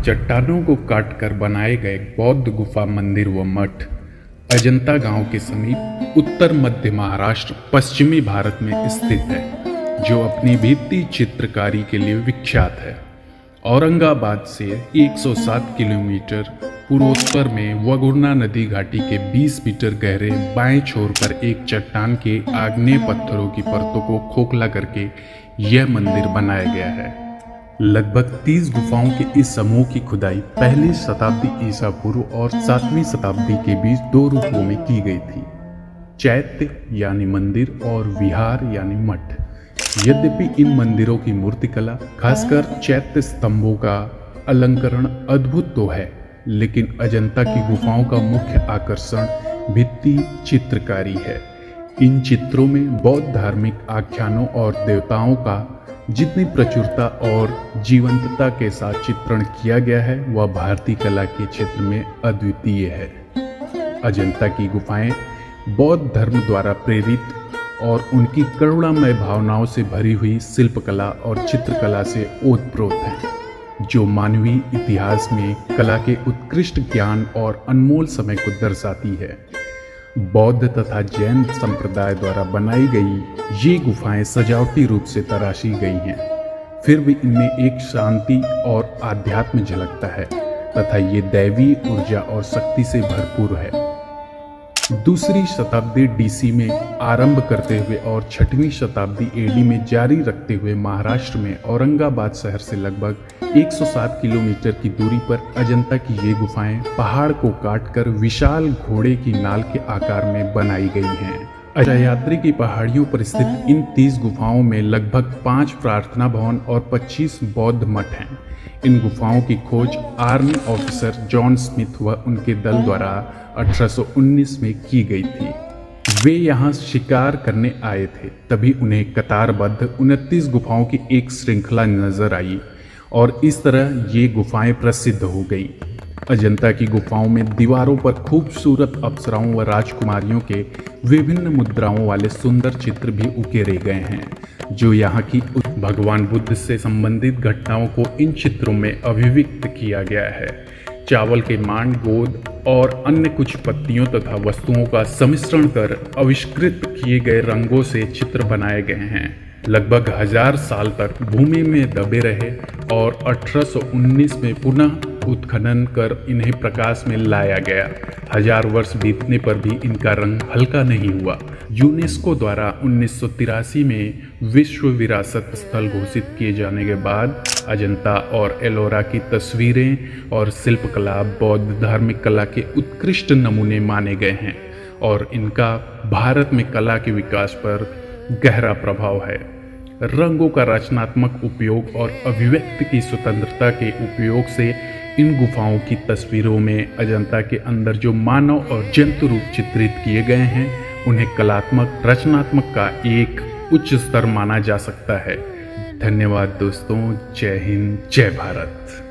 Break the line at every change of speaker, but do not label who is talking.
चट्टानों को काटकर बनाए गए बौद्ध गुफा मंदिर व मठ अजंता गांव के समीप उत्तर मध्य महाराष्ट्र पश्चिमी भारत में स्थित है, जो अपनी भित्ति चित्रकारी के लिए विख्यात है। औरंगाबाद से 107 किलोमीटर पूर्वोत्तर में वगुर्ना नदी घाटी के 20 मीटर गहरे बाएं छोर पर एक चट्टान के आग्नेय पत्थरों की परतों को खोखला करके यह मंदिर बनाया गया है। लगभग 30 गुफाओं के इस समूह की खुदाई पहली शताब्दी ईसा पूर्व और 7वीं शताब्दी के बीच दो रूपों में की गई थी, चैत्य यानी मंदिर और विहार यानी मठ। यद्यपि इन मंदिरों की मूर्तिकला, खासकर चैत्य स्तंभों का अलंकरण अद्भुत तो है, लेकिन अजंता की गुफाओं का मुख्य आकर्षण भित्ति चित्रकारी है। इन चित्रों में बौद्ध धार्मिक आख्यानों और देवताओं का जितनी प्रचुरता और जीवंतता के साथ चित्रण किया गया है, वह भारतीय कला के क्षेत्र में अद्वितीय है। अजंता की गुफाएं बौद्ध धर्म द्वारा प्रेरित और उनकी करुणामय भावनाओं से भरी हुई शिल्पकला और चित्रकला से ओतप्रोत हैं, जो मानवीय इतिहास में कला के उत्कृष्ट ज्ञान और अनमोल समय को दर्शाती है। बौद्ध तथा जैन संप्रदाय द्वारा बनाई गई ये गुफाएं सजावटी रूप से तराशी गई हैं, फिर भी इनमें एक शांति और आध्यात्म झलकता है तथा ये दैवी ऊर्जा और शक्ति से भरपूर है। दूसरी शताब्दी डीसी में आरंभ करते हुए और 6वीं शताब्दी एडी में जारी रखते हुए महाराष्ट्र में औरंगाबाद शहर से लगभग 107 किलोमीटर की दूरी पर अजंता की ये गुफाएं पहाड़ को काटकर विशाल घोड़े की नाल के आकार में बनाई गई हैं। सह्याद्री की पहाड़ियों पर स्थित इन 30 गुफाओं में लगभग 5 प्रार्थना भवन और 25 बौद्ध मठ हैं। इन गुफाओं की खोज आर्मी ऑफिसर जॉन स्मिथ व उनके दल द्वारा 1819 में की गई थी। वे यहाँ शिकार करने आए थे, तभी उन्हें कतारबद्ध 29 गुफाओं की एक श्रृंखला नजर आई और इस तरह ये गुफाएं प्रसिद्ध हो गई। अजंता की गुफाओं में दीवारों पर खूबसूरत अप्सराओं व राजकुमारियों के विभिन्न मुद्राओं वाले सुंदर चित्र भी उकेरे गए हैं, जो यहाँ की भगवान बुद्ध से संबंधित घटनाओं को इन चित्रों में अभिव्यक्त किया गया है। चावल के मांड, गोद और अन्य कुछ पत्तियों तथा वस्तुओं का सम्मिश्रण कर आविष्कृत किए गए रंगों से चित्र बनाए गए हैं। लगभग 1000 साल तक भूमि में दबे रहे और 1819 में पुनः उत्खनन कर इन्हें प्रकाश में लाया गया। 1000 वर्ष बीतने पर भी इनका रंग हल्का नहीं हुआ। यूनेस्को द्वारा 1983 में विश्व विरासत स्थल घोषित किए जाने के बाद अजंता और एलोरा की तस्वीरें और शिल्पकला बौद्ध धार्मिक कला के उत्कृष्ट नमूने माने गए हैं और इनका भारत में कला के विकास पर गहरा प्रभाव है। रंगों का रचनात्मक उपयोग और अभिव्यक्ति की स्वतंत्रता के उपयोग से इन गुफाओं की तस्वीरों में अजंता के अंदर जो मानव और जंतु रूप चित्रित किए गए हैं, उन्हें कलात्मक रचनात्मक का एक उच्च स्तर माना जा सकता है। धन्यवाद दोस्तों। जय हिंद, जय भारत।